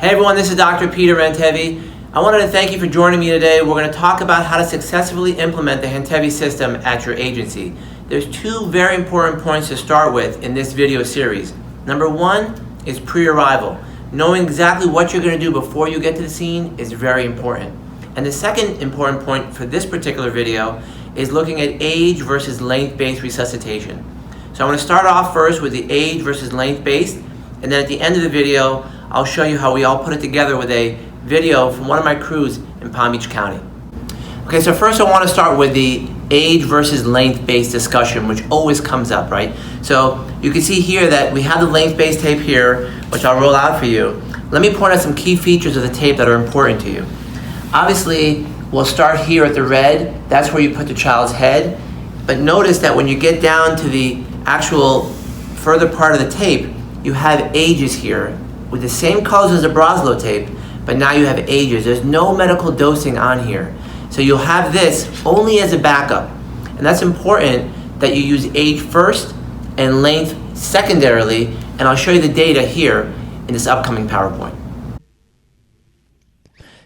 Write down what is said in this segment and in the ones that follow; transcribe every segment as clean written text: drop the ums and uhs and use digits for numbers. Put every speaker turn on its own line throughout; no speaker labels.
Hey everyone, this is Dr. Peter Handtevy. I wanted to thank you for joining me today. We're going to talk about how to successfully implement the Handtevy system at your agency. There's two very important points to start with in this video series. Number one is pre-arrival. Knowing exactly what you're going to do before you get to the scene is very important. And the second important point for this particular video is looking at age versus length-based resuscitation. So I'm going to start off first with the age versus length-based, and then at the end of the video, I'll show you how we all put it together with a video from one of my crews in Palm Beach County. Okay, so first I want to start with the age versus length-based discussion, which always comes up, right? So you can see here that we have the length-based tape here, which I'll roll out for you. Let me point out some key features of the tape that are important to you. Obviously, we'll start here at the red. That's where you put the child's head. But notice that when you get down to the actual further part of the tape, you have ages here with the same colors as the Broslow tape, but now you have ages. There's no medical dosing on here. So you'll have this only as a backup. And that's important that you use age first and length secondarily, and I'll show you the data here in this upcoming PowerPoint.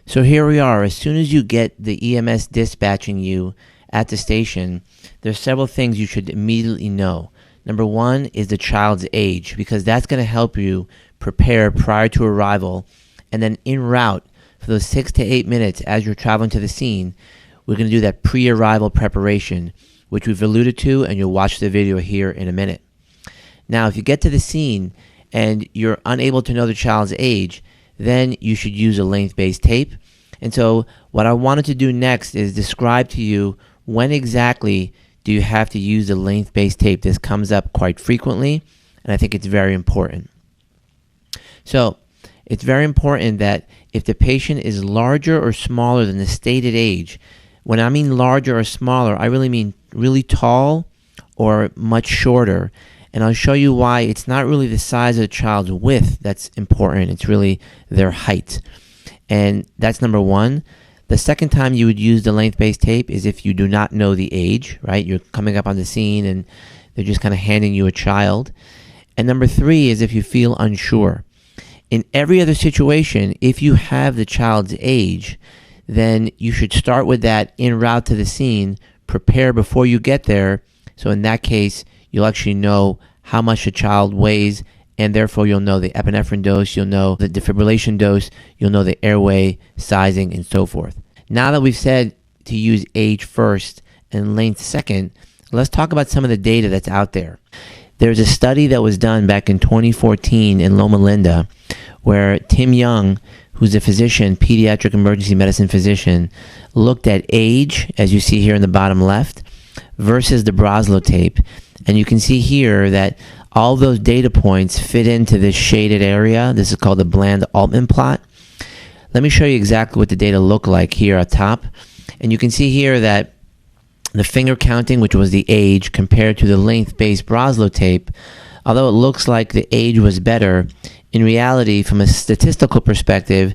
So here we are. As soon as you get the EMS dispatching you at the station, there's several things you should immediately know. Number one is the child's age, because that's going to help you prepare prior to arrival. And then en route, for those 6 to 8 minutes as you're traveling to the scene, we're going to do that pre-arrival preparation, which we've alluded to, and you'll watch the video here in a minute. Now, if you get to the scene and you're unable to know the child's age, then you should use a length-based tape. And so what I wanted to do next is describe to you when exactly do you have to use the length-based tape. This comes up quite frequently, and I think it's very important. So it's very important that if the patient is larger or smaller than the stated age, when I mean larger or smaller, I really mean really tall or much shorter. And I'll show you why it's not really the size of the child's width that's important. It's really their height. And that's number one. The second time you would use the length-based tape is if you do not know the age, right? You're coming up on the scene and they're just kind of handing you a child. And number three is if you feel unsure. In every other situation, if you have the child's age, then you should start with that en route to the scene, prepare before you get there. So in that case, you'll actually know how much the child weighs, and therefore you'll know the epinephrine dose, you'll know the defibrillation dose, you'll know the airway sizing, and so forth. Now that we've said to use age first and length second, let's talk about some of the data that's out there. There's a study that was done back in 2014 in Loma Linda where Tim Young, who's a physician, pediatric emergency medicine physician, looked at age, as you see here in the bottom left, versus the Broslow tape. And you can see here that all those data points fit into this shaded area. This is called the Bland-Altman plot. Let me show you exactly what the data look like here at top. And you can see here that the finger counting, which was the age, compared to the length-based Broslow tape, although it looks like the age was better, in reality, from a statistical perspective,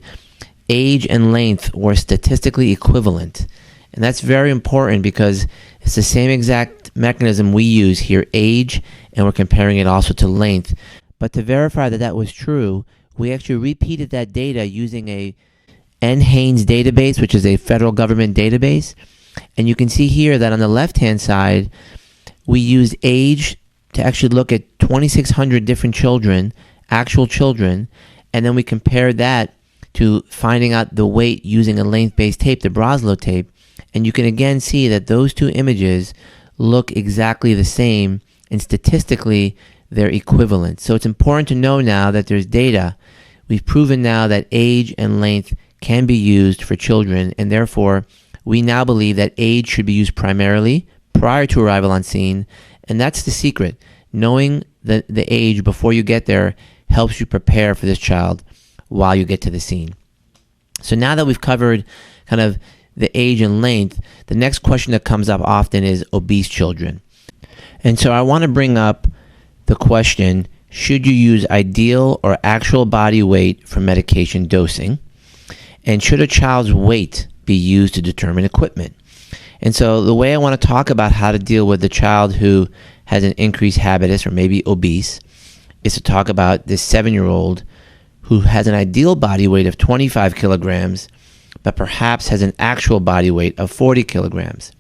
age and length were statistically equivalent. And that's very important because it's the same exact mechanism we use here, age, and we're comparing it also to length. But to verify that that was true, we actually repeated that data using a NHANES database, which is a federal government database. And you can see here that on the left-hand side, we used age to actually look at 2,600 different children, actual children, and then we compared that to finding out the weight using a length-based tape, the Broslow tape. And you can again see that those two images look exactly the same, and statistically they're equivalent. So it's important to know now that there's data. We've proven now that age and length can be used for children, and therefore we now believe that age should be used primarily prior to arrival on scene, and that's the secret. Knowing the age before you get there helps you prepare for this child while you get to the scene. So now that we've covered kind of the age and length, the next question that comes up often is obese children. And so I want to bring up the question, should you use ideal or actual body weight for medication dosing? And should a child's weight be used to determine equipment? And so the way I want to talk about how to deal with the child who has an increased habitus or maybe obese is to talk about this 7-year-old who has an ideal body weight of 25 kilograms, but perhaps has an actual body weight of 40 kilograms.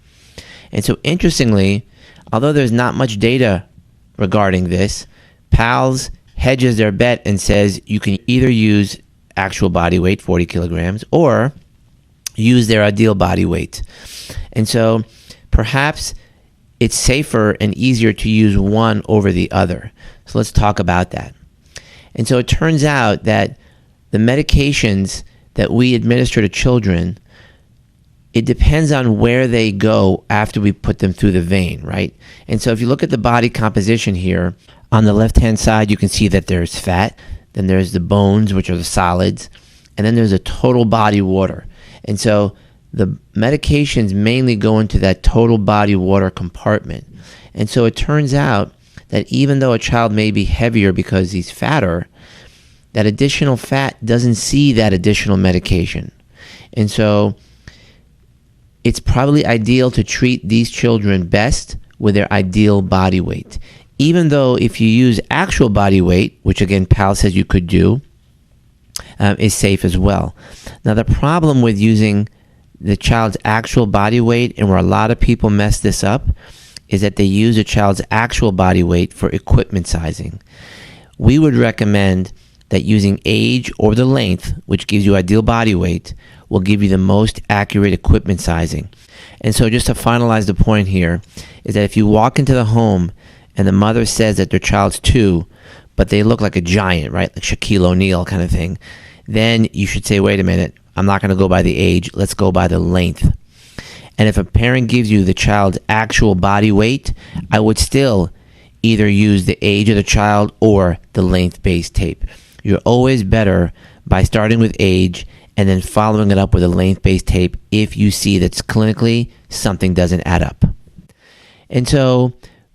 And so interestingly, although there's not much data regarding this, PALS hedges their bet and says you can either use actual body weight, 40 kilograms, or use their ideal body weight. And so perhaps it's safer and easier to use one over the other. So let's talk about that. And so it turns out that the medications that we administer to children, it depends on where they go after we put them through the vein, right? And so if you look at the body composition here, on the left-hand side, you can see that there's fat, then there's the bones, which are the solids, and then there's a total body water. And so the medications mainly go into that total body water compartment. And so it turns out that even though a child may be heavier because he's fatter, that additional fat doesn't see that additional medication. And so it's probably ideal to treat these children best with their ideal body weight. Even though if you use actual body weight, which again PAL says you could do, is safe as well. Now the problem with using the child's actual body weight, and where a lot of people mess this up, is that they use a child's actual body weight for equipment sizing. We would recommend that using age or the length, which gives you ideal body weight, will give you the most accurate equipment sizing. And so just to finalize the point here, is that if you walk into the home and the mother says that their child's 2, but they look like a giant, right, like Shaquille O'Neal kind of thing, then you should say, wait a minute, I'm not going to go by the age, let's go by the length. And if a parent gives you the child's actual body weight, I would still either use the age of the child or the length-based tape. You're always better by starting with age and then following it up with a length-based tape if you see that clinically something doesn't add up. And so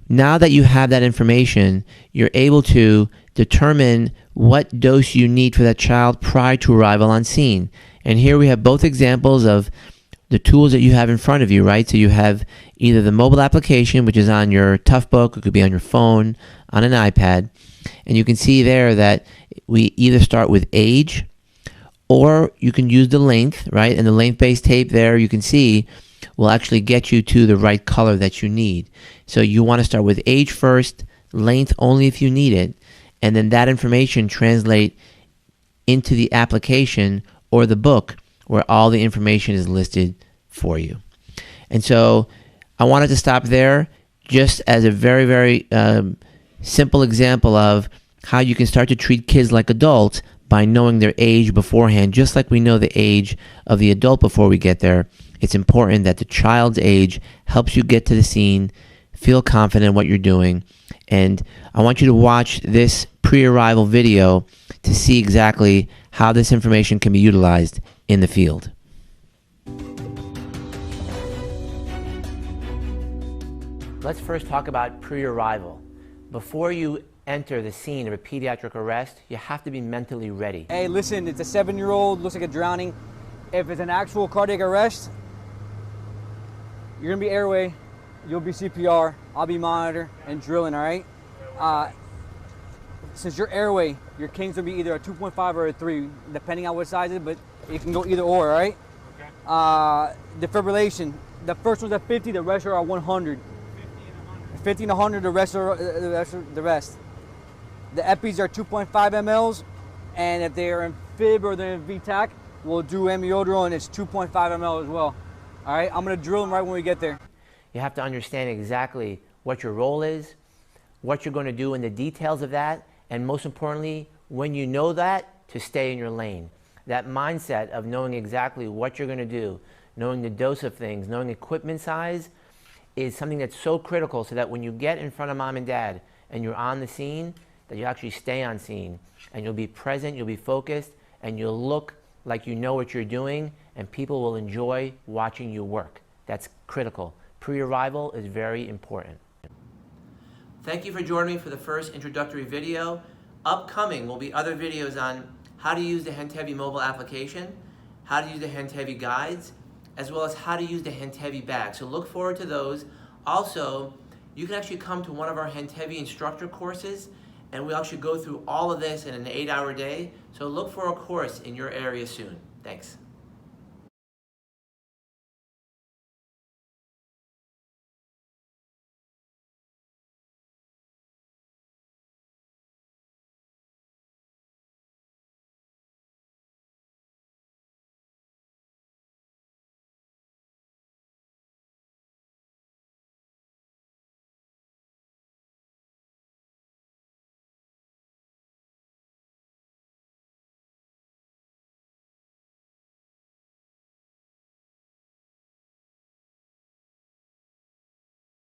now that you have that information, you're able to determine what dose you need for that child prior to arrival on scene. And here we have both examples of the tools that you have in front of you, right? So you have either the mobile application, which is on your Toughbook, it could be on your phone, on an iPad, and you can see there that we either start with age, or you can use the length, right? And the length-based tape there, you can see, will actually get you to the right color that you need. So you want to start with age first, length only if you need it, and then that information translate into the application or the book where all the information is listed for you. And so I wanted to stop there just as a very, very simple example of how you can start to treat kids like adults by knowing their age beforehand. Just like we know the age of the adult before we get there, it's important that the child's age helps you get to the scene, feel confident in what you're doing. And I want you to watch this pre-arrival video to see exactly how this information can be utilized in the field. Let's first talk about pre-arrival. Before you enter the scene of a pediatric arrest, you have to be mentally ready.
Hey, listen, it's a 7-year-old, looks like a drowning. If it's an actual cardiac arrest, you're gonna be airway, you'll be CPR, I'll be monitor and drilling, all right? Since you're airway, your king's gonna be either a 2.5 or a 3, depending on what size it is, but it can go either or, all right? Okay. Defibrillation, the first one's at 50, the rest are at 100. 50 and 100, the rest are the rest. The EPIs are 2.5 mLs, and if they're in fib or they're in VTAC, we'll do amiodarone, and it's 2.5 ml as well. All right, I'm gonna drill them right when we get there.
You have to understand exactly what your role is, what you're going to do, and the details of that, and most importantly, when you know that, to stay in your lane. That mindset of knowing exactly what you're going to do, knowing the dose of things, knowing equipment size, is something that's so critical, so that when you get in front of mom and dad and you're on the scene, that you actually stay on scene and you'll be present, you'll be focused, and you'll look like you know what you're doing, and people will enjoy watching you work. That's critical. Pre-arrival is very important. Thank you for joining me for the first introductory video. Upcoming will be other videos on how to use the Handtevy mobile application, how to use the Handtevy guides, as well as how to use the Handtevy bag. So look forward to those. Also, you can actually come to one of our Handtevy instructor courses and we actually go through all of this in an 8-hour day. So look for a course in your area soon. Thanks.